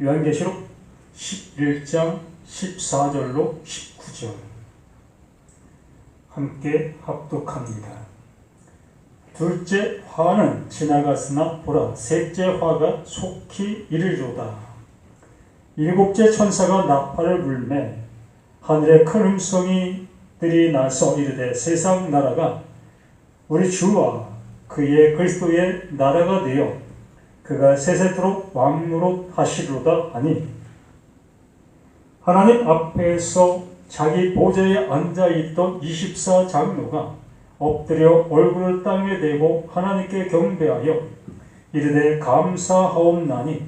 요한계시록 11장 14절로 19절 함께 합독합니다. 둘째 화는 지나갔으나 보라, 셋째 화가 속히 이르리로다. 일곱째 천사가 나팔을 불매 하늘에 큰 음성이들이 나서 이르되, 세상 나라가 우리 주와 그의 그리스도의 나라가 되어 그가 세세토록 왕노릇 하시리로다 하니, 하나님 앞에서 자기 보좌에 앉아있던 24장로가 엎드려 얼굴을 땅에 대고 하나님께 경배하여 이르되, 감사하옵나니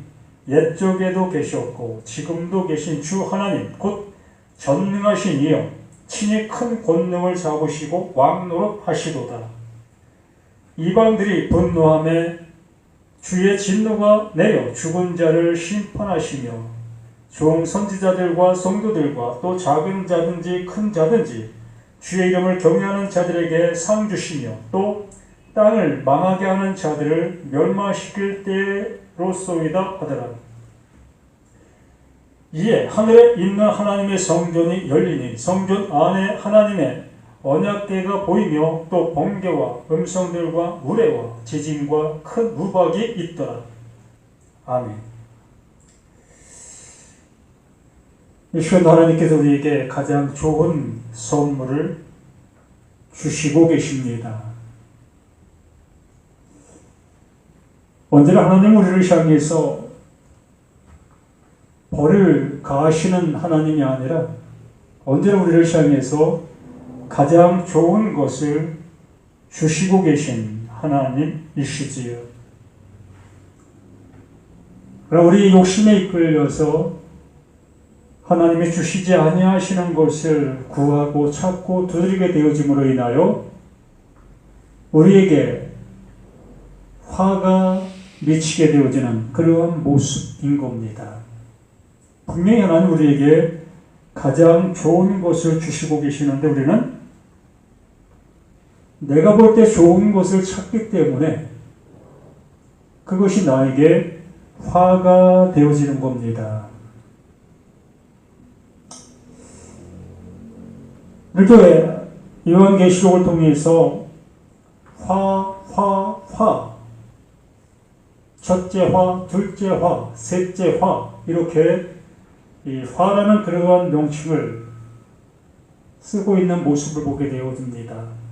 옛적에도 계셨고 지금도 계신 주 하나님 곧 전능하신 이여, 친히 큰 권능을 잡으시고 왕노릇 하시도다. 이방들이 분노하며 주의 진노가 내려 죽은 자를 심판하시며 종 선지자들과 성도들과 또 작은 자든지 큰 자든지 주의 이름을 경외하는 자들에게 상 주시며 또 땅을 망하게 하는 자들을 멸망시킬 때로소이다 하더라. 이에 하늘에 있는 하나님의 성전이 열리니 성전 안에 하나님의 언약궤가 보이며 또 번개와 음성들과 우레와 지진과 큰 우박이 있더라. 아멘. 이 시간 하나님께서 우리에게 가장 좋은 선물을 주시고 계십니다. 언제나 하나님 우리를 향해서 벌을 가하시는 하나님이 아니라 언제나 우리를 향해서 가장 좋은 것을 주시고 계신 하나님이시지요. 그러나 우리 욕심에 이끌려서 하나님이 주시지 아니하시는 것을 구하고 찾고 두드리게 되어짐으로 인하여 우리에게 화가 미치게 되어지는 그러한 모습인 겁니다. 분명히 하나님 우리에게 가장 좋은 것을 주시고 계시는데 우리는 내가 볼 때 좋은 것을 찾기 때문에 그것이 나에게 화가 되어지는 겁니다. 이렇게 요한계시록을 통해서 화, 첫째 화, 둘째 화, 셋째 화, 이렇게 이 화라는 그러한 명칭을 쓰고 있는 모습을 보게 되어집니다.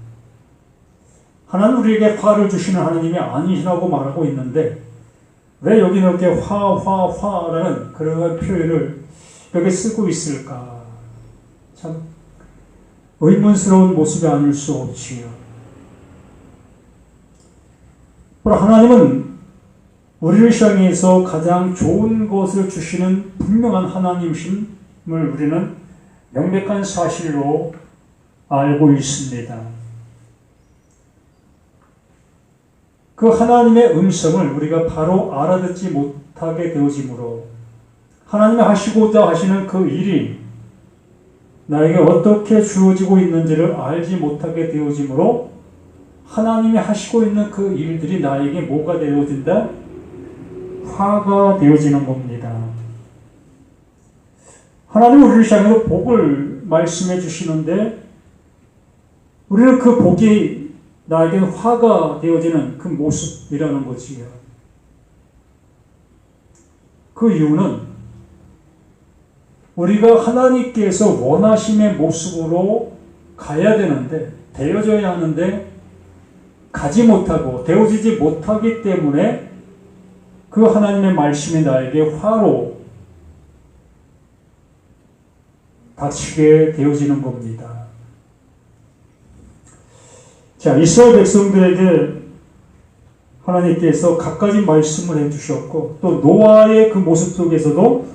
하나님 우리에게 화를 주시는 하나님이 아니시라고 말하고 있는데 왜 여기는 이렇게 화라는 그러한 표현을 여기 쓰고 있을까? 참 의문스러운 모습이 아닐 수 없지요. 하나님은 우리를 향해서 가장 좋은 것을 주시는 분명한 하나님이심을 우리는 명백한 사실로 알고 있습니다. 그 하나님의 음성을 우리가 바로 알아듣지 못하게 되어지므로 하나님이 하시고자 하시는 그 일이 나에게 어떻게 주어지고 있는지를 알지 못하게 되어지므로 하나님이 하시고 있는 그 일들이 나에게 뭐가 되어진다? 화가 되어지는 겁니다. 하나님은 우리를 향해서 복을 말씀해 주시는데 우리는 그 복이 나에게는 화가 되어지는 그 모습이라는 거지요. 그 이유는 우리가 하나님께서 원하심의 모습으로 가야 되는데 되어져야 하는데 가지 못하고 되어지지 못하기 때문에 그 하나님의 말씀이 나에게 화로 닥치게 되어지는 겁니다. 자, 이스라엘 백성들에게 하나님께서 갖가지 말씀을 해주셨고 또 노아의 그 모습 속에서도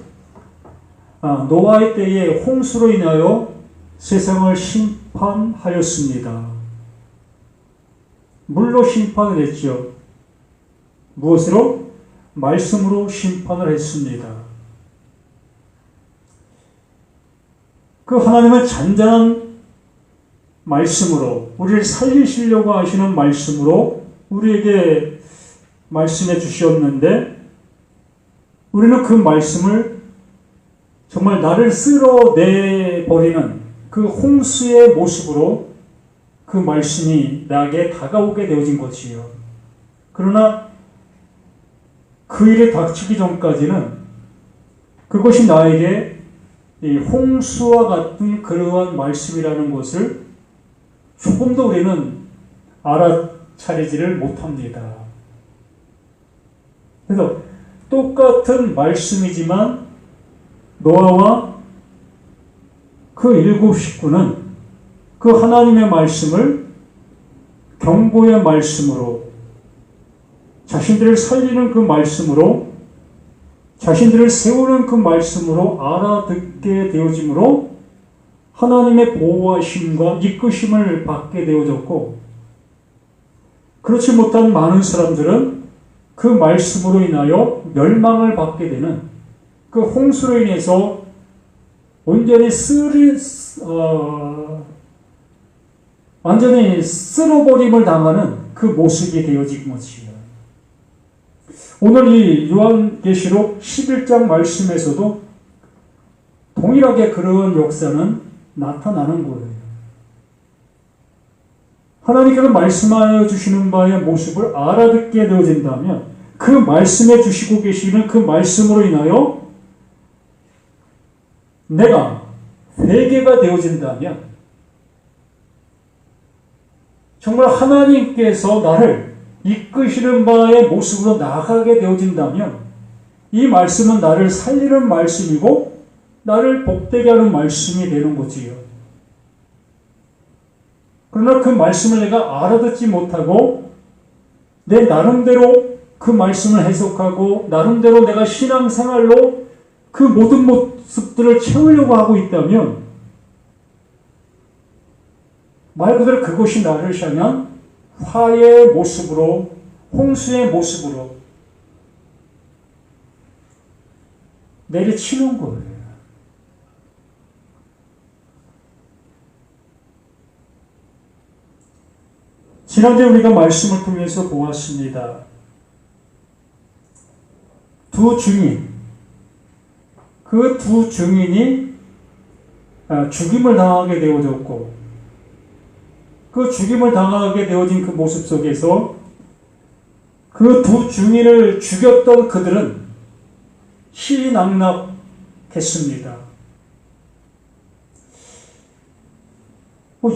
노아의 때에 홍수로 인하여 세상을 심판하였습니다. 물로 심판을 했죠. 무엇으로? 말씀으로 심판을 했습니다. 그 하나님은 잔잔한 말씀으로 우리를 살리시려고 하시는 말씀으로 우리에게 말씀해 주셨는데 우리는 그 말씀을 정말 나를 쓸어내버리는 그 홍수의 모습으로 그 말씀이 나에게 다가오게 되어진 것이요. 그러나 그 일에 닥치기 전까지는 그것이 나에게 이 홍수와 같은 그러한 말씀이라는 것을 조금도 우리는 알아차리지를 못합니다. 그래서 똑같은 말씀이지만 노아와 그 7 식구는 그 하나님의 말씀을 경고의 말씀으로, 자신들을 살리는 그 말씀으로, 자신들을 세우는 그 말씀으로 알아듣게 되어지므로 하나님의 보호하심과 이끄심을 받게 되어졌고, 그렇지 못한 많은 사람들은 그 말씀으로 인하여 멸망을 받게 되는 그 홍수로 인해서 완전히 쓸어버림을 당하는 그 모습이 되어진 것이에요. 오늘 이 요한계시록 11장 말씀에서도 동일하게 그런 역사는 나타나는 거예요. 하나님께서 말씀하여 주시는 바의 모습을 알아듣게 되어진다면, 그 말씀해 주시고 계시는 그 말씀으로 인하여 내가 회개가 되어진다면, 정말 하나님께서 나를 이끄시는 바의 모습으로 나아가게 되어진다면, 이 말씀은 나를 살리는 말씀이고 나를 복되게 하는 말씀이 되는 거지요. 그러나 그 말씀을 내가 알아듣지 못하고 내 나름대로 그 말씀을 해석하고 나름대로 내가 신앙생활로 그 모든 모습들을 채우려고 하고 있다면, 말 그대로 그것이 나를 향한 화의 모습으로, 홍수의 모습으로 내리치는 거예요. 지난주에 우리가 말씀을 통해서 보았습니다. 두 증인, 그 두 증인이 죽임을 당하게 되어졌고, 그 죽임을 당하게 되어진 그 모습 속에서 그 두 증인을 죽였던 그들은 희낙낙했습니다.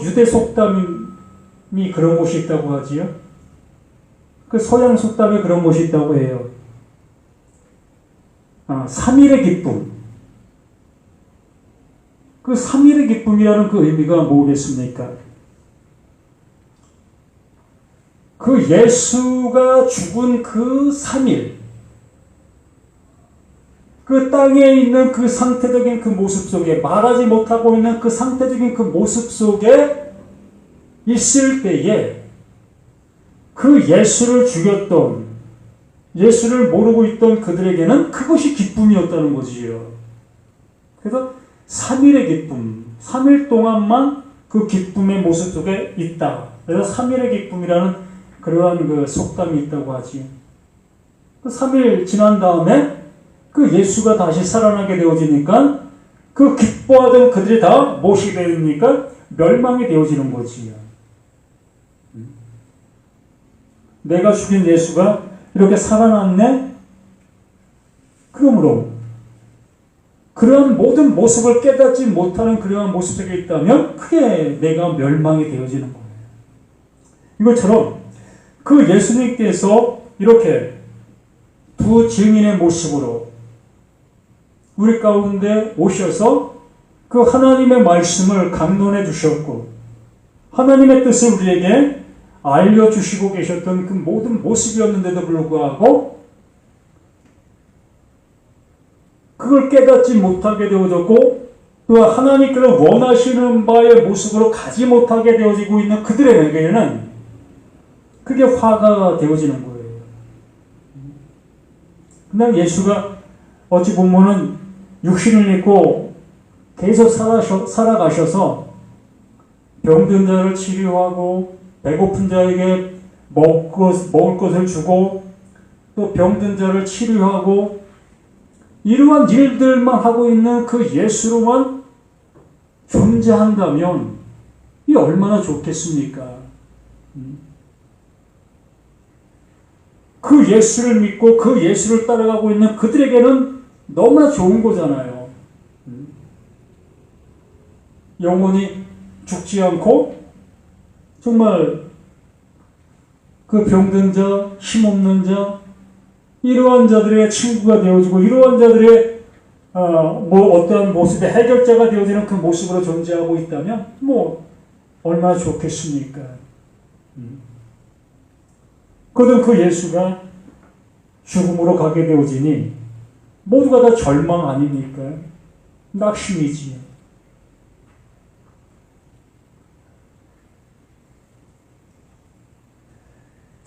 유대 속담이 그런 곳이 있다고 하지요. 그 서양 속담에 그런 곳이 있다고 해요. 3일의 기쁨. 그 3일의 기쁨이라는 그 의미가 뭐겠습니까? 그 예수가 죽은 그 3일, 그 땅에 있는 그 상태적인 그 모습 속에, 말하지 못하고 있는 그 상태적인 그 모습 속에 있을 때에 그 예수를 죽였던, 예수를 모르고 있던 그들에게는 그것이 기쁨이었다는 거지요. 그래서 3일의 기쁨, 3일 동안만 그 기쁨의 모습 속에 있다. 그래서 3일의 기쁨이라는 그러한 그 속담이 있다고 하지. 그 3일 지난 다음에 그 예수가 다시 살아나게 되어지니까 그 기뻐하던 그들이 다 무엇이 되니까 멸망이 되어지는 거지요. 내가 죽인 예수가 이렇게 살아났네? 그러므로 그러한 모든 모습을 깨닫지 못하는 그러한 모습 속에 있다면 크게 내가 멸망이 되어지는 거예요. 이것처럼 그 예수님께서 이렇게 두 증인의 모습으로 우리 가운데 오셔서 그 하나님의 말씀을 강론해 주셨고, 하나님의 뜻을 우리에게 알려주시고 계셨던 그 모든 모습이었는데도 불구하고 그걸 깨닫지 못하게 되어졌고, 또 하나님께서 원하시는 바의 모습으로 가지 못하게 되어지고 있는 그들에게는 그게 화가 되어지는 거예요. 그냥 예수가 어찌 보면은 육신을 입고 계속 살아가셔서 병든 자를 치료하고, 배고픈 자에게 먹을 것을 주고, 또 병든 자를 치료하고, 이러한 일들만 하고 있는 그 예수로만 존재한다면 이 얼마나 좋겠습니까? 그 예수를 믿고 그 예수를 따라가고 있는 그들에게는 너무나 좋은 거잖아요. 영원히 죽지 않고 정말 그 병든 자, 힘없는 자, 이러한 자들의 친구가 되어지고 이러한 자들의 어떠한 모습의 해결자가 되어지는 그 모습으로 존재하고 있다면 얼마나 좋겠습니까? 그러던 그 예수가 죽음으로 가게 되어지니 모두가 다 절망 아닙니까? 낙심이지요.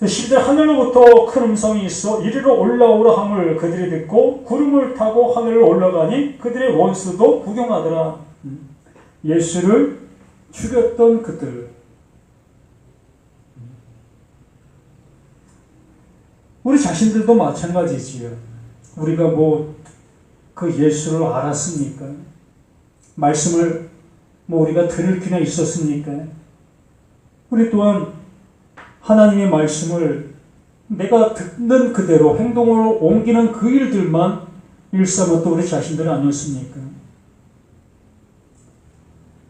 시대 하늘로부터 큰 음성이 있어 이리로 올라오라 함을 그들이 듣고 구름을 타고 하늘을 올라가니 그들의 원수도 구경하더라. 예수를 죽였던 그들. 우리 자신들도 마찬가지지요. 우리가 그 예수를 알았습니까? 말씀을 우리가 들을 기회가 있었습니까? 우리 또한 하나님의 말씀을 내가 듣는 그대로 행동으로 옮기는 그 일들만 일삼았던 우리 자신들 아니었습니까?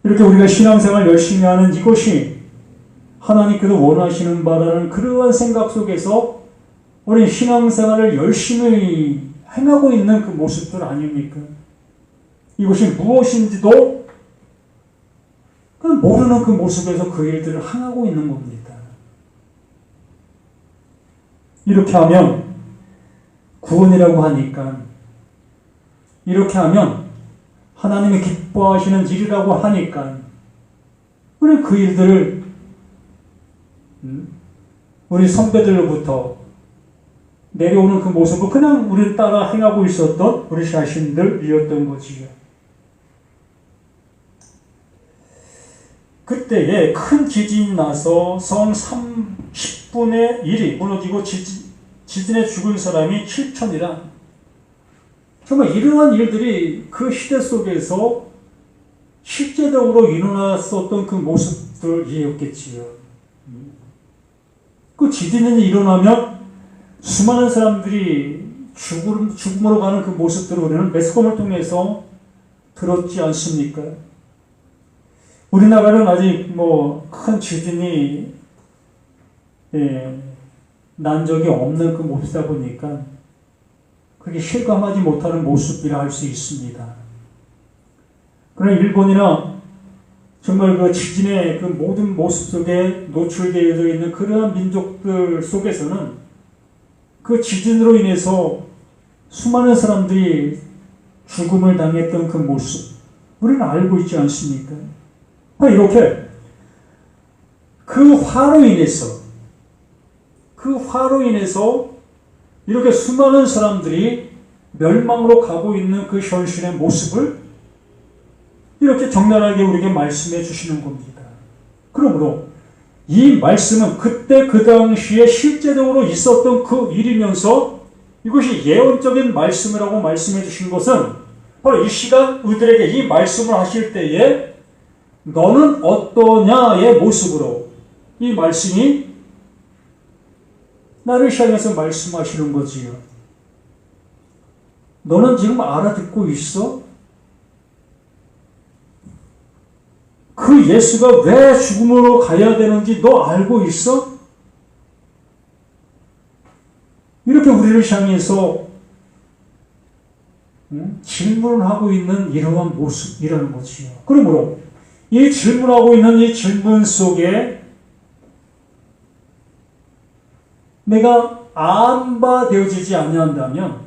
이렇게 우리가 신앙생활 열심히 하는 이것이 하나님께서 원하시는 바라는 그러한 생각 속에서 우리 신앙생활을 열심히 행하고 있는 그 모습들 아닙니까? 이것이 무엇인지도 모르는 그 모습에서 그 일들을 행하고 있는 겁니다. 이렇게 하면 구원이라고 하니까, 이렇게 하면 하나님이 기뻐하시는 일이라고 하니까 우리 그 일들을 우리 선배들로부터 내려오는 그 모습을 그냥 우리를 따라 행하고 있었던 우리 자신들이었던 거지요. 그때에 큰 지진이 나서 성 30분의 1이 무너지고 지진에 죽은 사람이 7천이라. 정말 이러한 일들이 그 시대 속에서 실제적으로 일어났었던 그 모습들이었겠지요. 그 지진이 일어나면 수많은 사람들이 죽음으로 가는 그 모습들을 우리는 매스컴을 통해서 들었지 않습니까? 우리나라는 아직 큰 지진이 난 적이 없는 그 모습이다 보니까 그게 실감하지 못하는 모습이라 할 수 있습니다. 그러나 일본이나 정말 그 지진의 그 모든 모습 속에 노출되어 있는 그러한 민족들 속에서는 그 지진으로 인해서 수많은 사람들이 죽음을 당했던 그 모습 우리는 알고 있지 않습니까? 이렇게 그 화로 인해서 이렇게 수많은 사람들이 멸망으로 가고 있는 그 현실의 모습을 이렇게 적나라하게 우리에게 말씀해 주시는 겁니다. 그러므로 이 말씀은 그때 그 당시에 실제적으로 있었던 그 일이면서 이것이 예언적인 말씀이라고 말씀해 주신 것은 바로 이 시간 우리들에게 이 말씀을 하실 때에 너는 어떠냐의 모습으로 이 말씀이 나를 향해서 말씀하시는 거지요. 너는 지금 알아듣고 있어? 그 예수가 왜 죽음으로 가야 되는지 너 알고 있어? 이렇게 우리를 향해서 질문을 하고 있는 이러한 모습이라는 거지요. 그러므로 이 질문하고 있는 이 질문 속에 내가 안바되어지지 아니한다면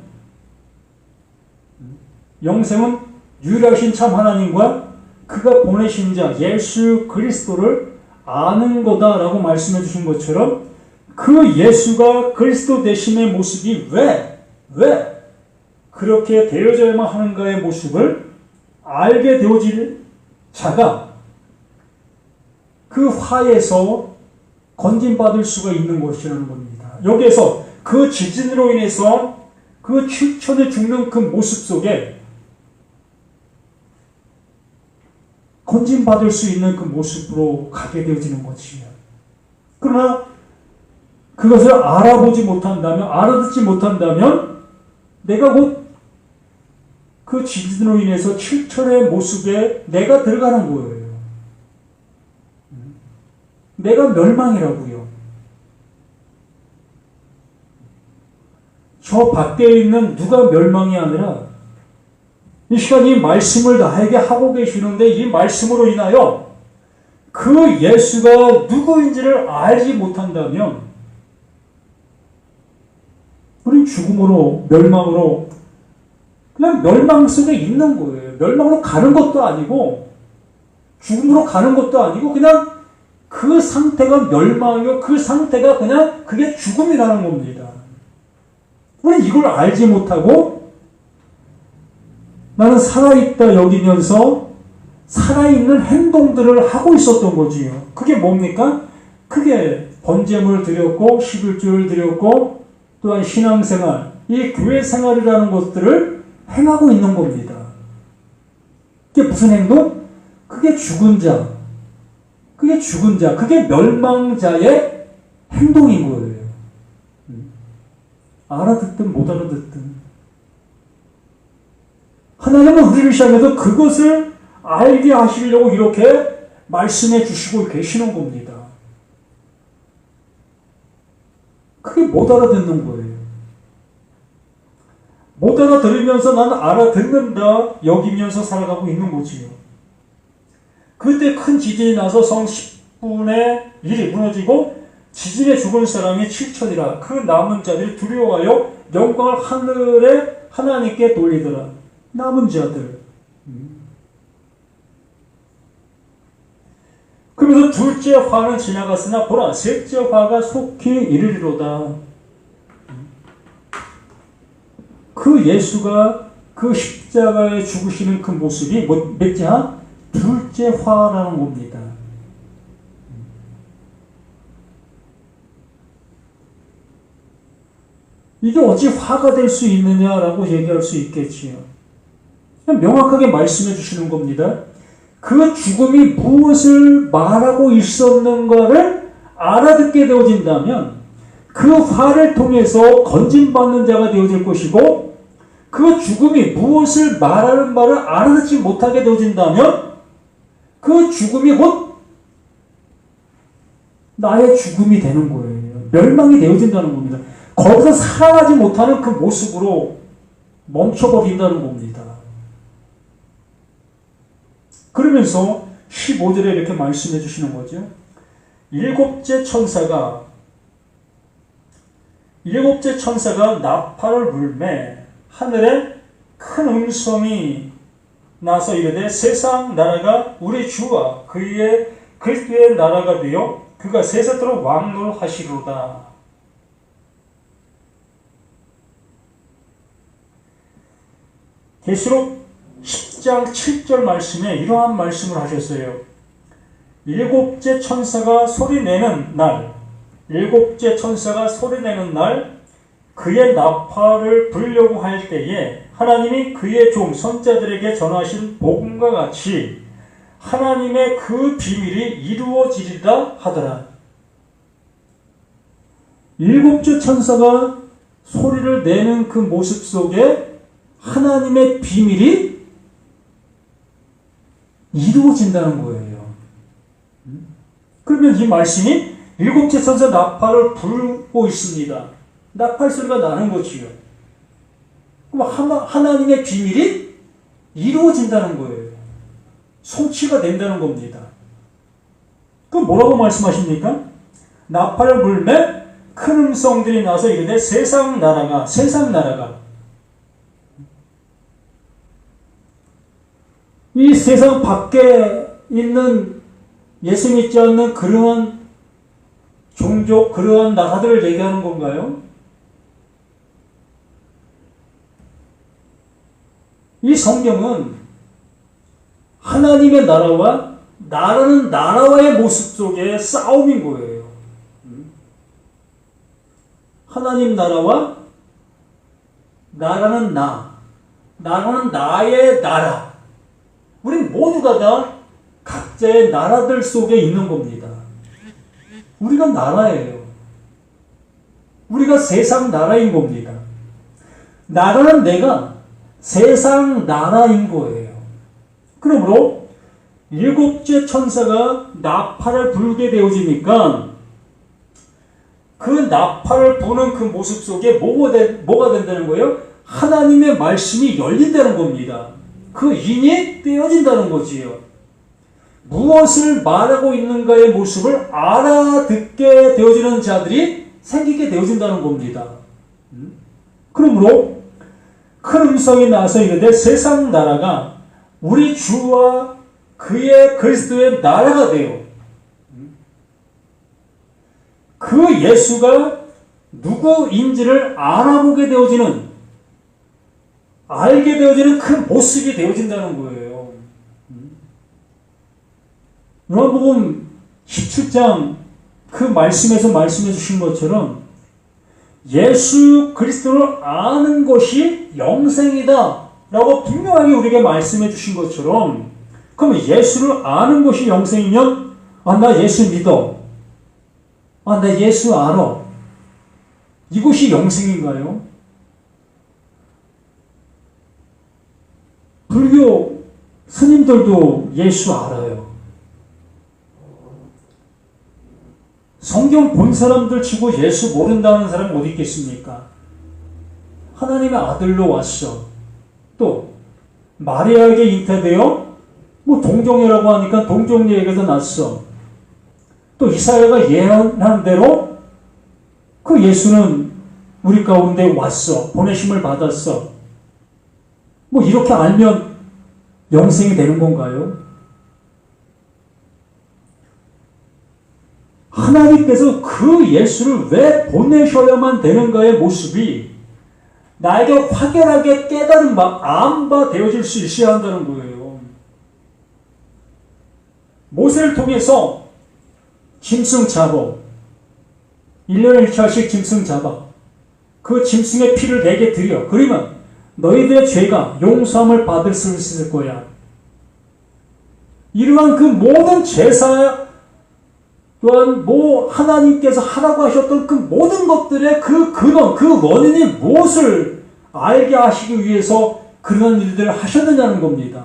영생은 유일하신 참 하나님과 그가 보내신 자 예수 그리스도를 아는 거다라고 말씀해 주신 것처럼 그 예수가 그리스도 되심의 모습이 왜 그렇게 되어져야만 하는가의 모습을 알게 되어질 자가 그 화에서 건진받을 수가 있는 것이라는 겁니다. 여기에서 그 지진으로 인해서 그 7천에 죽는 그 모습 속에 건진받을 수 있는 그 모습으로 가게 되어지는 것이에요. 그러나 그것을 알아보지 못한다면, 알아듣지 못한다면 내가 곧 그 진으로 인해서 7천의 모습에 내가 들어가는 거예요. 내가 멸망이라고요. 저 밖에 있는 누가 멸망이 아니라 이 시간 이 말씀을 나에게 하고 계시는데 이 말씀으로 인하여 그 예수가 누구인지를 알지 못한다면 우린 죽음으로, 멸망으로 그냥 멸망 속에 있는 거예요. 멸망으로 가는 것도 아니고 죽음으로 가는 것도 아니고 그냥 그 상태가 멸망이고 그 상태가 그냥 그게 죽음이라는 겁니다. 우리는 이걸 알지 못하고 나는 살아있다 여기면서 살아있는 행동들을 하고 있었던 거지요. 그게 뭡니까? 그게 번제물 드렸고 11조를 드렸고 또한 신앙생활, 이 교회 생활이라는 것들을 행하고 있는 겁니다. 그게 무슨 행동? 그게 죽은 자, 그게 멸망자의 행동인 거예요. 알아듣든 못 알아듣든 하나님은 우리를 향해서 그것을 알게 하시려고 이렇게 말씀해 주시고 계시는 겁니다. 그게 못 알아듣는 거예요. 못 알아들으면서 나는 알아듣는다 여기면서 살아가고 있는 거지요. 그때 큰 지진이 나서 성 10분의 1이 무너지고 지진에 죽은 사람이 7천이라 그 남은 자들이 두려워하여 영광을 하늘에 하나님께 돌리더라. 남은 자들. 그러면서 둘째 화는 지나갔으나 보라 셋째 화가 속히 이르리로다. 그 예수가 그 십자가에 죽으시는 그 모습이 몇째 화? 둘째 화라는 겁니다. 이게 어찌 화가 될 수 있느냐라고 얘기할 수 있겠지요. 그냥 명확하게 말씀해 주시는 겁니다. 그 죽음이 무엇을 말하고 있었는가를 알아듣게 되어진다면 그 화를 통해서 건진받는 자가 되어질 것이고 그 죽음이 무엇을 말하는 바를 알아듣지 못하게 되어진다면 그 죽음이 곧 나의 죽음이 되는 거예요. 멸망이 되어진다는 겁니다. 거기서 살아나지 못하는 그 모습으로 멈춰버린다는 겁니다. 그러면서 15절에 이렇게 말씀해 주시는 거죠. 일곱째 천사가 나팔을 불매 하늘에 큰 음성이 나서 이르되 세상 나라가 우리 주와 그의 그리스도의 나라가 되어 그가 세세토록 왕노하시리로다. 계시록 10장 7절 말씀에 이러한 말씀을 하셨어요. 일곱째 천사가 소리내는 날 그의 나팔을 불려고 할 때에 하나님이 그의 종 선자들에게 전하신 복음과 같이 하나님의 그 비밀이 이루어지리라 하더라. 일곱째 천사가 소리를 내는 그 모습 속에 하나님의 비밀이 이루어진다는 거예요. 그러면 이 말씀이 일곱째 천사 나팔을 불고 있습니다. 나팔 소리가 나는 거지요. 그럼 하나님의 비밀이 이루어진다는 거예요. 성취가 된다는 겁니다. 그럼 뭐라고 말씀하십니까? 나팔을 불매 큰 음성들이 나서 이르되 세상 나라가 이 세상 밖에 있는 예수 믿지 않는 그러한 종족, 그러한 나라들을 얘기하는 건가요? 이 성경은 하나님의 나라와 나라는 나라와의 모습 속에 싸움인 거예요. 하나님 나라와 나라는 나라는 나의 나라. 우린 모두가 다 각자의 나라들 속에 있는 겁니다. 우리가 나라예요. 우리가 세상 나라인 겁니다. 나라는 내가 세상 나라인 거예요. 그러므로 일곱째 천사가 나팔을 불게 되어지니까 그 나팔을 부는 그 모습 속에 뭐가 된다는 거예요? 하나님의 말씀이 열린다는 겁니다. 그 인이 떼어진다는 거지요. 무엇을 말하고 있는가의 모습을 알아듣게 되어지는 자들이 생기게 되어진다는 겁니다. 그러므로 큰 음성이 나서 이르되 세상 나라가 우리 주와 그의 그리스도의 나라가 되어 그 예수가 누구인지를 알게 되어지는 그 모습이 되어진다는 거예요. 요한복음 17장 그 말씀에서 말씀해 주신 것처럼 예수 그리스도를 아는 것이 영생이다 라고 분명하게 우리에게 말씀해 주신 것처럼, 그러면 예수를 아는 것이 영생이면 나 예수 믿어, 나 예수 알아, 이것이 영생인가요? 불교 스님들도 예수 알아요. 성경 본 사람들 치고 예수 모른다는 사람 어디 있겠습니까? 하나님의 아들로 왔어. 또 마리아에게 잉태되어 동정녀라고 하니까 동정녀에게도 났어. 또 이사야가 예언한 대로 그 예수는 우리 가운데 왔어. 보내심을 받았어. 이렇게 알면 영생이 되는 건가요? 하나님께서 그 예수를 왜 보내셔야만 되는가의 모습이 나에게 확연하게 깨달은 암바 되어질 수 있어야 한다는 거예요. 모세를 통해서 짐승 잡아, 1년에 1차씩 짐승 잡아, 그 짐승의 피를 내게 드려. 그러면 너희들의 죄가 용서함을 받을 수 있을 거야. 이러한 그 모든 제사 또한 하나님께서 하라고 하셨던 그 모든 것들의 그 근원, 그 원인이 무엇을 알게 하시기 위해서 그런 일들을 하셨느냐는 겁니다.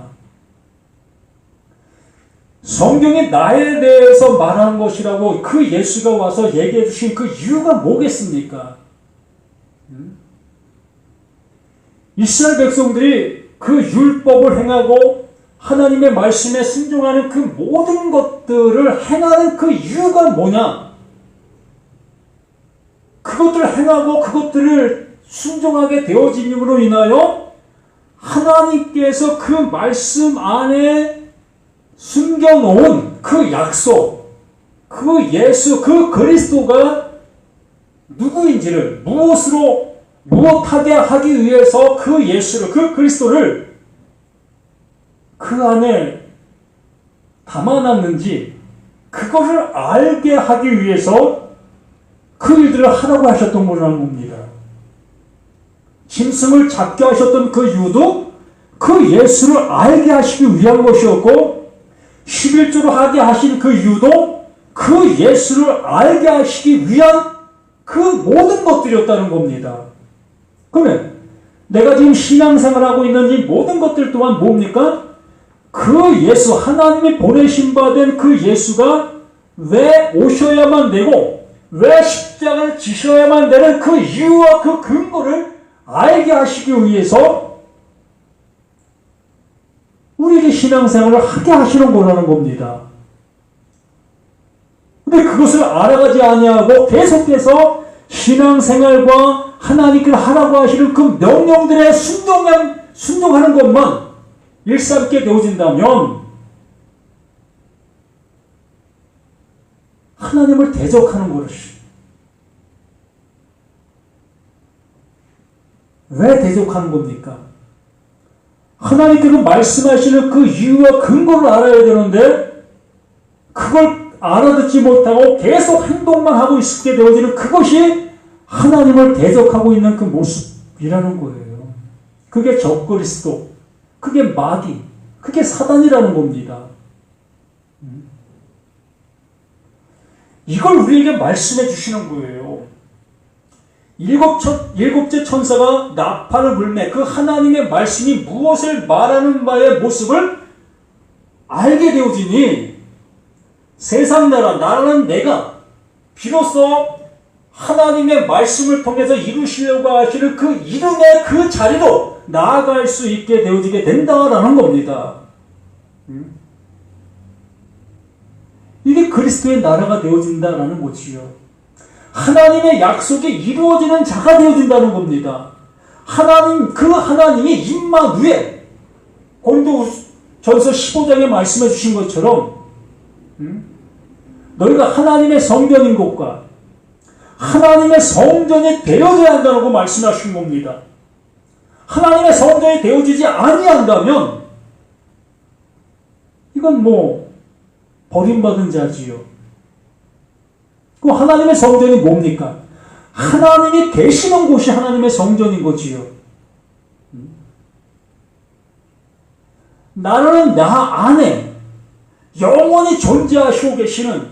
성경이 나에 대해서 말하는 것이라고 그 예수가 와서 얘기해 주신 그 이유가 뭐겠습니까? 이스라엘 백성들이 그 율법을 행하고 하나님의 말씀에 순종하는 그 모든 것들을 행하는 그 이유가 뭐냐? 그것들을 행하고 그것들을 순종하게 되어짐으로 인하여 하나님께서 그 말씀 안에 숨겨놓은 그 약속, 그 예수, 그 그리스도가 누구인지를 무엇하게 하기 위해서 그 예수를, 그 그리스도를 그 안에 담아놨는지 그것을 알게 하기 위해서 그 일들을 하라고 하셨던 거라는 겁니다. 짐승을 잡게 하셨던 그 이유도 그 예수를 알게 하시기 위한 것이었고, 11조로 하게 하신 그 이유도 그 예수를 알게 하시기 위한 그 모든 것들이었다는 겁니다. 그러면 내가 지금 신앙생활하고 있는 이 모든 것들 또한 뭡니까? 그 예수, 하나님이 보내신 바 된 그 예수가 왜 오셔야만 되고 왜 십자가를 지셔야만 되는 그 이유와 그 근거를 알게 하시기 위해서 우리에게 신앙생활을 하게 하시는 거라는 겁니다. 근데 그것을 알아가지 아니하고 계속해서 신앙생활과 하나님께서 하라고 하시는 그 명령들에 순종하는 것만 일삼게 되어진다면 하나님을 대적하는 것이. 왜 대적하는 겁니까? 하나님께서 말씀하시는 그 이유와 근거를 알아야 되는데 그걸 알아듣지 못하고 계속 행동만 하고 있게 되어지는 그것이 하나님을 대적하고 있는 그 모습이라는 거예요. 그게 적그리스도, 그게 마귀, 그게 사단이라는 겁니다. 이걸 우리에게 말씀해 주시는 거예요. 일곱째 천사가 나팔을 불매 그 하나님의 말씀이 무엇을 말하는 바의 모습을 알게 되어지니 세상 나라는 내가 비로소 하나님의 말씀을 통해서 이루시려고 하시는 그 이름의 그 자리로 나아갈 수 있게 되어지게 된다라는 겁니다. 이게 그리스도의 나라가 되어진다라는 거지요. 하나님의 약속이 이루어지는 자가 되어진다는 겁니다. 그 하나님이 임마누엘, 고린도전서 15장에 말씀해 주신 것처럼 너희가 하나님의 성전인 것과 하나님의 성전이 되어져야 한다고 말씀하신 겁니다. 하나님의 성전이 되어지지 아니한다면 이건 버림받은 자지요. 그 하나님의 성전이 뭡니까? 하나님이 계시는 곳이 하나님의 성전인 거지요. 나는 나 안에 영원히 존재하시고 계시는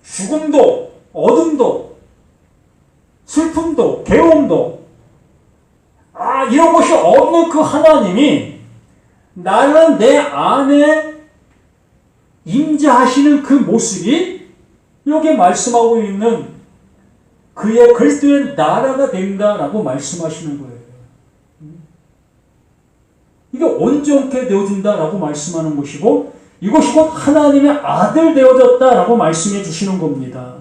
죽음도, 어둠도, 슬픔도, 괴로움도, 이런 것이 없는 그 하나님이 나는 내 안에 임재하시는 그 모습이 여기에 말씀하고 있는 그의 그리스도의 나라가 된다라고 말씀하시는 거예요. 이게 온전케 되어진다라고 말씀하는 것이고 이것이 곧 하나님의 아들 되어졌다라고 말씀해 주시는 겁니다.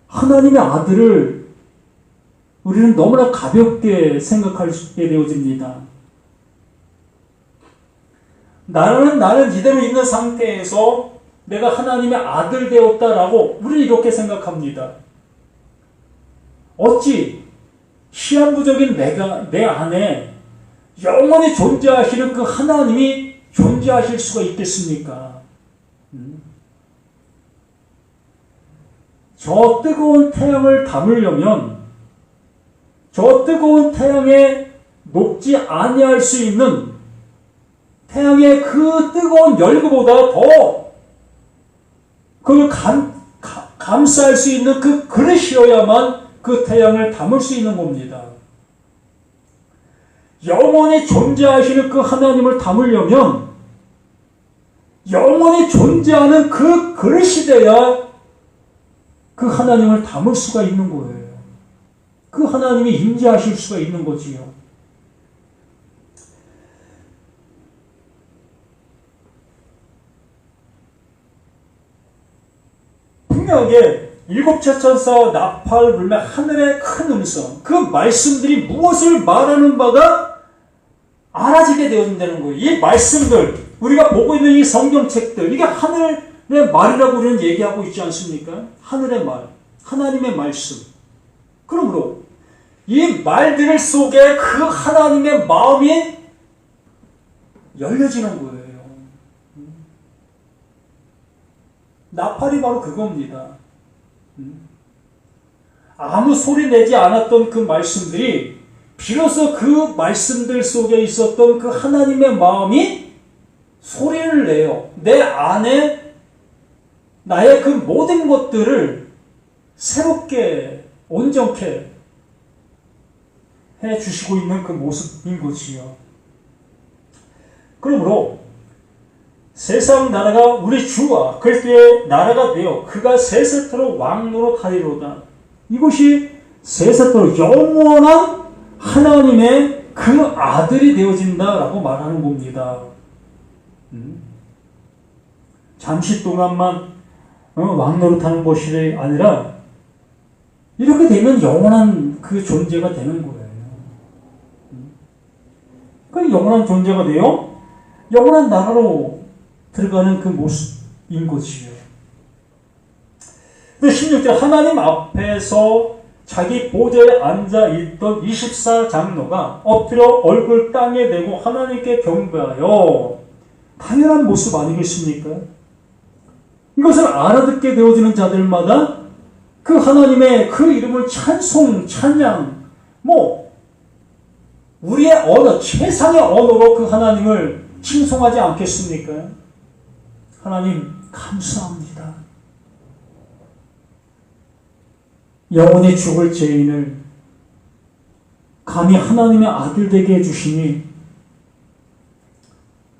하나님의 아들을 우리는 너무나 가볍게 생각하게 되어집니다. 나는 이대로 있는 상태에서 내가 하나님의 아들 되었다라고 우리는 이렇게 생각합니다. 어찌 시한부적인 내 안에 영원히 존재하시는 그 하나님이 존재하실 수가 있겠습니까? 저 뜨거운 태양을 담으려면 저 뜨거운 태양에 녹지 아니할 수 있는 태양의 그 뜨거운 열기보다 더 그걸 감싸할 수 있는 그 그릇이어야만 그 태양을 담을 수 있는 겁니다. 영원히 존재하시는 그 하나님을 담으려면 영원히 존재하는 그 그릇이 돼야 그 하나님을 담을 수가 있는 거예요. 그 하나님이 임재하실 수가 있는 거지요. 분명하게 일곱째 천사 나팔 불매 하늘의 큰 음성, 그 말씀들이 무엇을 말하는 바가 알아지게 되어진다는 거예요. 이 말씀들, 우리가 보고 있는 이 성경책들, 이게 하늘의 말이라고 우리는 얘기하고 있지 않습니까? 하늘의 말, 하나님의 말씀. 그러므로 이 말들 속에 그 하나님의 마음이 열려지는 거예요. 나팔이 바로 그겁니다. 아무 소리 내지 않았던 그 말씀들이 비로소 그 말씀들 속에 있었던 그 하나님의 마음이 소리를 내요. 내 안에 나의 그 모든 것들을 새롭게 온전케 해주시고 있는 그 모습인 것이요. 그러므로 세상 나라가 우리 주와 그리스도의 나라가 되어 그가 세세토록 왕노로 타리로다. 이것이 세세토록 영원한 하나님의 그 아들이 되어진다라고 말하는 겁니다. 잠시 동안만 왕노릇하는 것이 아니라 이렇게 되면 영원한 그 존재가 되는 거예요. 그 영원한 존재가 되어 영원한 나라로 들어가는 그 모습인 것이에요. 16절 하나님 앞에서 자기 보좌에 앉아있던 24장로가 엎드려 얼굴 땅에 대고 하나님께 경배하여 당연한 모습 아니겠습니까? 이것을 알아듣게 되어지는 자들마다 그 하나님의 그 이름을 찬송, 찬양, 우리의 언어, 최상의 언어로 그 하나님을 칭송하지 않겠습니까? 하나님, 감사합니다. 영원히 죽을 죄인을 감히 하나님의 아들 되게 해주시니,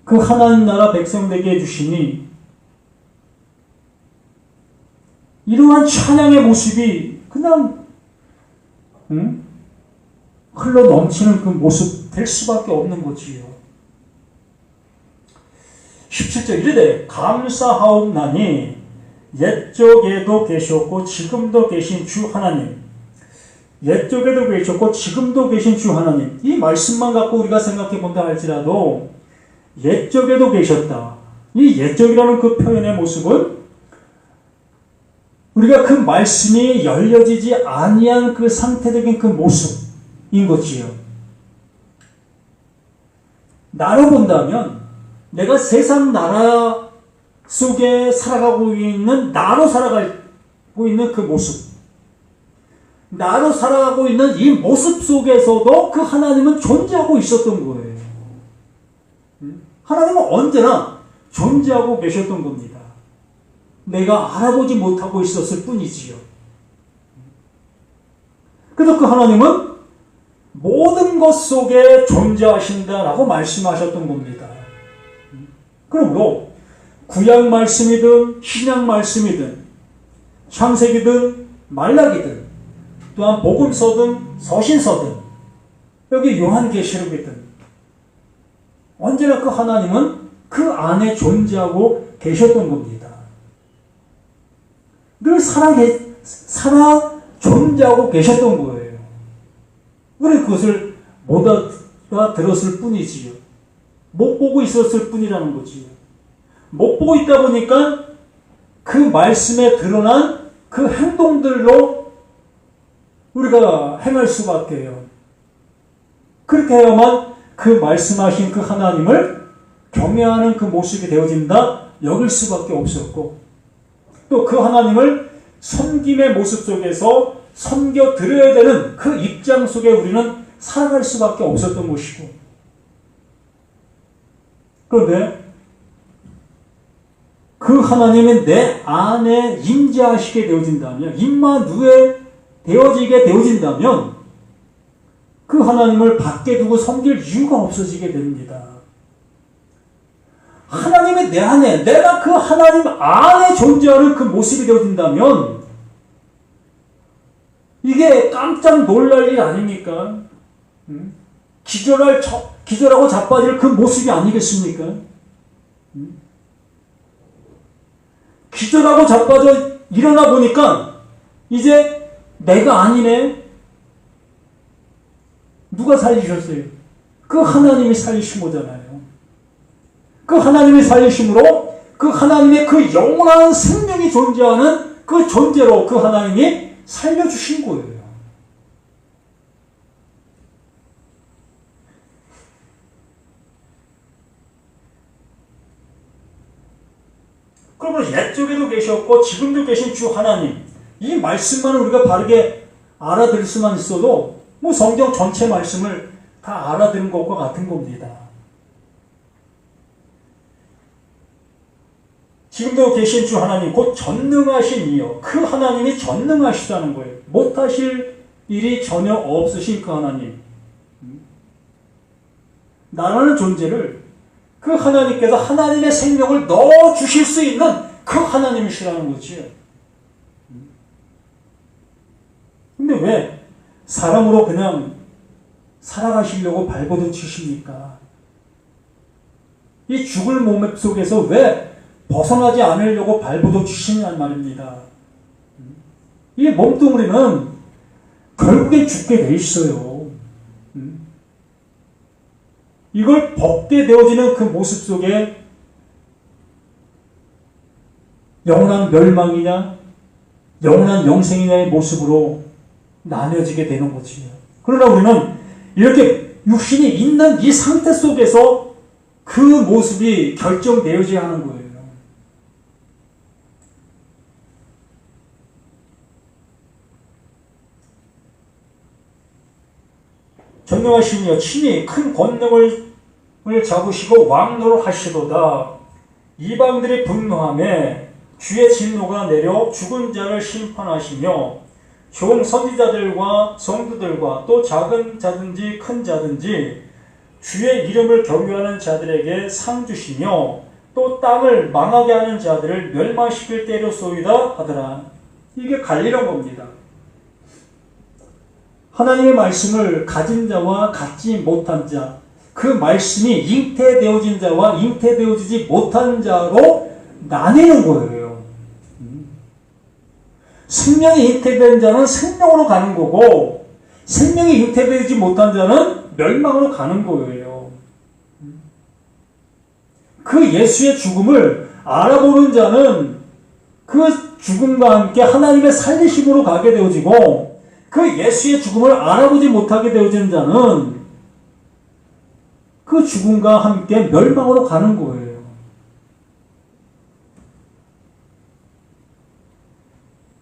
그 하나님 나라 백성 되게 해주시니, 이러한 찬양의 모습이 그냥 흘러 넘치는 그 모습 될 수밖에 없는 거지요. 17절 이르되 감사하옵나니 옛적에도 계셨고 지금도 계신 주 하나님, 옛적에도 계셨고 지금도 계신 주 하나님, 이 말씀만 갖고 우리가 생각해 본다 할지라도 옛적에도 계셨다. 이 옛적이라는 그 표현의 모습은 우리가 그 말씀이 열려지지 아니한 그 상태적인 그 모습인 거지요. 나로 본다면 내가 세상 나라 속에 살아가고 있는, 나로 살아가고 있는 그 모습, 나로 살아가고 있는 이 모습 속에서도 그 하나님은 존재하고 있었던 거예요. 하나님은 언제나 존재하고 계셨던 겁니다. 내가 알아보지 못하고 있었을 뿐이지요. 그래서 그 하나님은 모든 것 속에 존재하신다라고 말씀하셨던 겁니다. 그러므로 구약 말씀이든 신약 말씀이든 창세기든 말라기든 또한 복음서든 서신서든 여기 요한계시록이든 언제나 그 하나님은 그 안에 존재하고 계셨던 겁니다. 늘 살아 존재하고 계셨던 거예요. 우리는 그것을 못 알아들었을 뿐이지요. 못 보고 있었을 뿐이라는 거지요. 못 보고 있다 보니까 그 말씀에 드러난 그 행동들로 우리가 행할 수밖에요. 그렇게 해야만 그 말씀하신 그 하나님을 경외하는 그 모습이 되어진다 여길 수밖에 없었고, 또 그 하나님을 섬김의 모습 속에서 섬겨드려야 되는 그 입장 속에 우리는 살아갈 수밖에 없었던 것이고, 그런데 그 하나님이 내 안에 임재하시게 되어진다면, 임마누에 되어지게 되어진다면 그 하나님을 밖에 두고 섬길 이유가 없어지게 됩니다. 하나님이 내 안에, 내가 그 하나님 안에 존재하는 그 모습이 되어진다면 이게 깜짝 놀랄 일 아닙니까? 기절하고 자빠질 그 모습이 아니겠습니까? 기절하고 자빠져 일어나 보니까 이제 내가 아니네. 누가 살리셨어요? 그 하나님이 살리신 거잖아요. 그 하나님이 살리심으로 그 하나님의 그 영원한 생명이 존재하는 그 존재로 그 하나님이 살려주신 거예요. 그러므로 옛적에도 계셨고 지금도 계신 주 하나님, 이 말씀만 우리가 바르게 알아들 수만 있어도 성경 전체 말씀을 다 알아듣는 것과 같은 겁니다. 지금도 계신 주 하나님, 곧 전능하신 이여, 그 하나님이 전능하시다는 거예요. 못하실 일이 전혀 없으신 그 하나님, 나라는 존재를 그 하나님께서 하나님의 생명을 넣어주실 수 있는 그 하나님이시라는 거지요. 근데 왜 사람으로 그냥 살아가시려고 발버둥 치십니까? 이 죽을 몸 속에서 왜 벗어나지 않으려고 발버둥 치시냐는 말입니다. 이 몸뚱아리는 결국엔 죽게 돼 있어요. 이걸 벗게 되어지는 그 모습 속에 영원한 멸망이냐 영원한 영생이냐의 모습으로 나뉘어지게 되는 거지요. 그러나 우리는 이렇게 육신이 있는 이 상태 속에서 그 모습이 결정되어져야 하는 거예요. 전능하시며 친히 큰 권능을 잡으시고 왕노를 하시도다. 이방들이 분노하며 주의 진노가 내려 죽은 자를 심판하시며 종 선지자들과 성도들과 또 작은 자든지 큰 자든지 주의 이름을 경유하는 자들에게 상 주시며 또 땅을 망하게 하는 자들을 멸망시킬 때로소이다 하더라. 이게 갈리는 겁니다. 하나님의 말씀을 가진 자와 갖지 못한 자, 그 말씀이 잉태되어진 자와 잉태되어지지 못한 자로 나뉘는 거예요. 생명이 잉태된 자는 생명으로 가는 거고, 생명이 잉태되지 못한 자는 멸망으로 가는 거예요. 그 예수의 죽음을 알아보는 자는 그 죽음과 함께 하나님의 살리심으로 가게 되어지고, 그 예수의 죽음을 알아보지 못하게 되어진 자는 그 죽음과 함께 멸망으로 가는 거예요.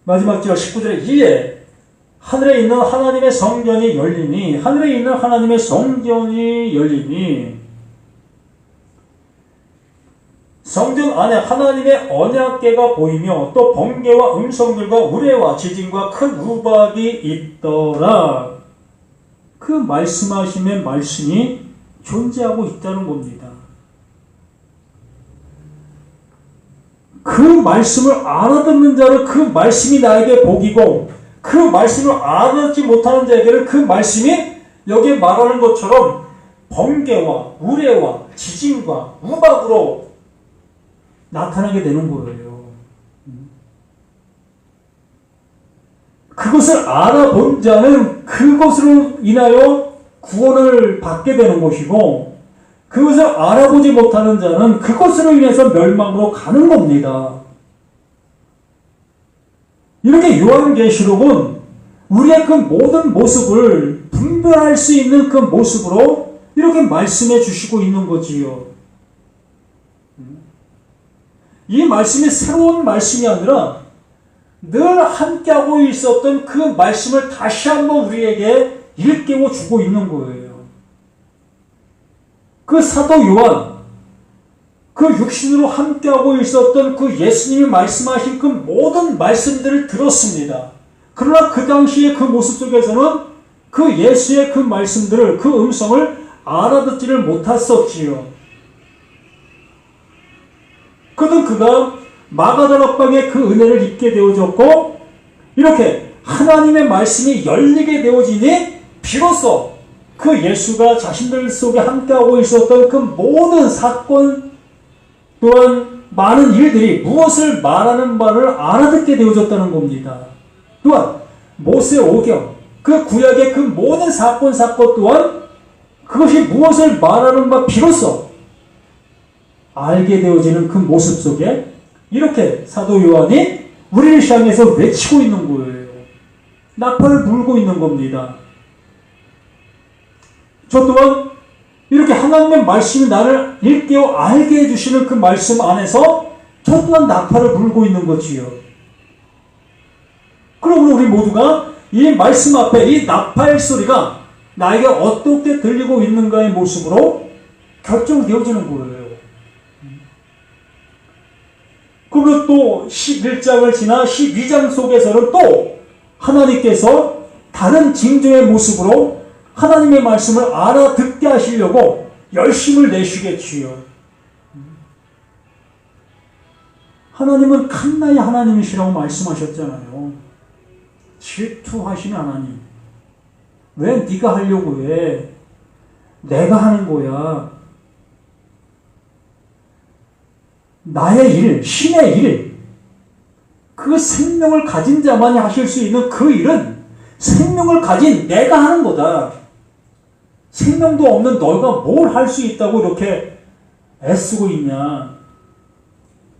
마지막 절 19절에 이에 하늘에 있는 하나님의 성전이 열리니, 하늘에 있는 하나님의 성전이 열리니, 성전 안에 하나님의 언약궤가 보이며 또 번개와 음성들과 우레와 지진과 큰 우박이 있더라. 그 말씀하심의 말씀이 존재하고 있다는 겁니다. 그 말씀을 알아듣는 자는 그 말씀이 나에게 복이고, 그 말씀을 알아듣지 못하는 자에게는 그 말씀이 여기에 말하는 것처럼 번개와 우레와 지진과 우박으로 나타나게 되는 거예요. 그것을 알아본 자는 그것으로 인하여 구원을 받게 되는 것이고, 그것을 알아보지 못하는 자는 그것으로 인해서 멸망으로 가는 겁니다. 이렇게 요한계시록은 우리의 그 모든 모습을 분별할 수 있는 그 모습으로 이렇게 말씀해 주시고 있는 거지요. 이 말씀이 새로운 말씀이 아니라 늘 함께하고 있었던 그 말씀을 다시 한번 우리에게 일깨워 주고 있는 거예요. 그 사도 요한, 그 육신으로 함께하고 있었던 그 예수님이 말씀하신 그 모든 말씀들을 들었습니다. 그러나 그 당시의 그 모습 속에서는 그 예수의 그 말씀들을, 그 음성을 알아듣지를 못했었지요. 그는 그가 마가다락방의 그 은혜를 입게 되어졌고, 이렇게 하나님의 말씀이 열리게 되어지니 비로소 그 예수가 자신들 속에 함께하고 있었던 그 모든 사건 또한 많은 일들이 무엇을 말하는 바를 알아듣게 되어졌다는 겁니다. 또한 모세 오경, 그 구약의 그 모든 사건 또한 그것이 무엇을 말하는 바 비로소 알게 되어지는 그 모습 속에 이렇게 사도 요한이 우리를 향해서 외치고 있는 거예요. 나팔을 불고 있는 겁니다. 저 또한 이렇게 하나님의 말씀이 나를 일깨워 알게 해주시는 그 말씀 안에서 저 또한 나팔을 불고 있는 거지요. 그러므로 우리 모두가 이 말씀 앞에 이 나팔 소리가 나에게 어떻게 들리고 있는가의 모습으로 결정되어지는 거예요. 그리고 또 11장을 지나 12장 속에서는 또 하나님께서 다른 징조의 모습으로 하나님의 말씀을 알아듣게 하시려고 열심을 내시겠지요. 하나님은 칸나의 하나님이시라고 말씀하셨잖아요. 질투하시는 하나님. 왜 네가 하려고 해? 내가 하는 거야. 나의 일, 신의 일, 그 생명을 가진 자만이 하실 수 있는 그 일은 생명을 가진 내가 하는 거다. 생명도 없는 너가 뭘 할 수 있다고 이렇게 애쓰고 있냐.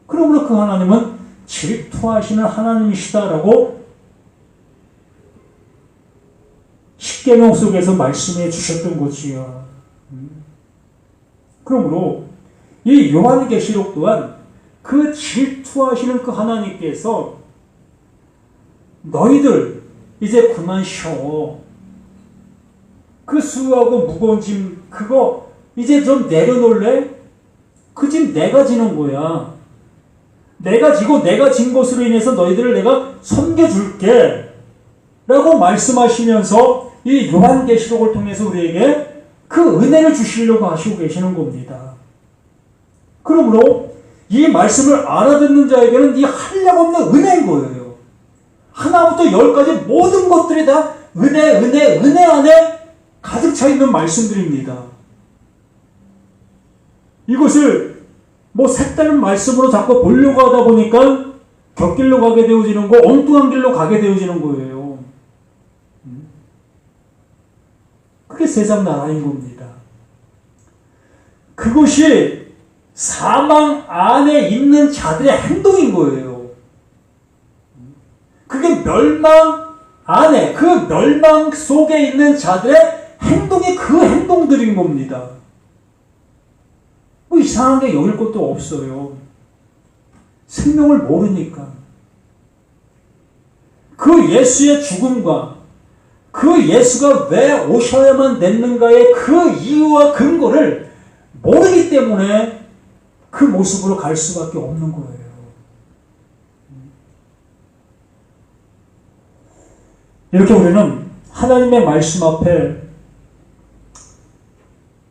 그러므로 그 하나님은 질투하시는 하나님이시다라고 십계명 속에서 말씀해 주셨던 거지요. 그러므로 이 요한계시록 또한 그 질투하시는 그 하나님께서 너희들 이제 그만 쉬어. 그 수고하고 무거운 짐 그거 이제 좀 내려놓을래? 그 짐 내가 지는 거야. 내가 지고 내가 진 것으로 인해서 너희들을 내가 섬겨줄게 라고 말씀하시면서 이 요한계시록을 통해서 우리에게 그 은혜를 주시려고 하시고 계시는 겁니다. 그러므로 이 말씀을 알아듣는 자에게는 이 한량없는 은혜인 거예요. 하나부터 열까지 모든 것들이 다 은혜 안에 가득 차 있는 말씀들입니다. 이것을 뭐 색다른 말씀으로 자꾸 보려고 하다 보니까 곁길로 가게 되어지는 거, 엉뚱한 길로 가게 되어지는 거예요. 그게 세상 나라인 겁니다. 그것이 사망 안에 있는 자들의 행동인 거예요. 그게 멸망 안에, 그 멸망 속에 있는 자들의 행동이 그 행동들인 겁니다. 뭐 이상한 게 여길 것도 없어요. 생명을 모르니까. 그 예수의 죽음과 그 예수가 왜 오셔야만 됐는가의 그 이유와 근거를 모르기 때문에 그 모습으로 갈 수밖에 없는 거예요. 이렇게 우리는 하나님의 말씀 앞에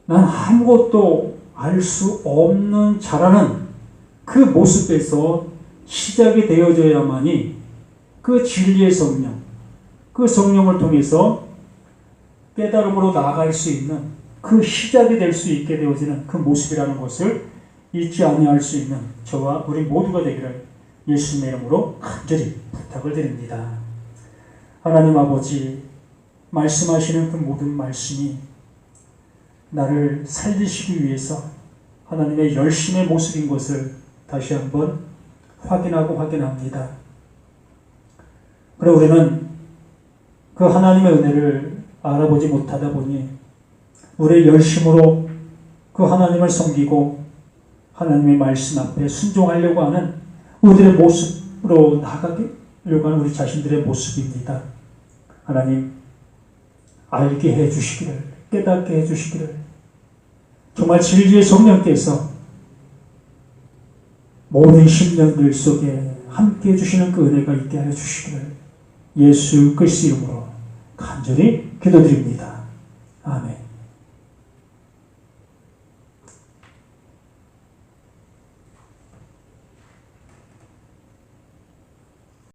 난 아무것도 알 수 없는 자라는 그 모습에서 시작이 되어져야만이 그 진리의 성령, 그 성령을 통해서 깨달음으로 나아갈 수 있는 그 시작이 될 수 있게 되어지는 그 모습이라는 것을 잊지 아니할 수 있는 저와 우리 모두가 되기를 예수님의 이름으로 간절히 부탁을 드립니다. 하나님 아버지, 말씀하시는 그 모든 말씀이 나를 살리시기 위해서 하나님의 열심의 모습인 것을 다시 한번 확인합니다. 그래 우리는 그 하나님의 은혜를 알아보지 못하다 보니 우리의 열심으로 그 하나님을 섬기고 하나님의 말씀 앞에 순종하려고 하는 우리들의 모습으로 나아가려고 하는 우리 자신들의 모습입니다. 하나님, 알게 해주시기를, 깨닫게 해주시기를, 정말 진리의 성령께서 모든 심령들 속에 함께 해주시는 그 은혜가 있게 하여 주시기를 예수 그리스도 이름으로 간절히 기도드립니다. 아멘.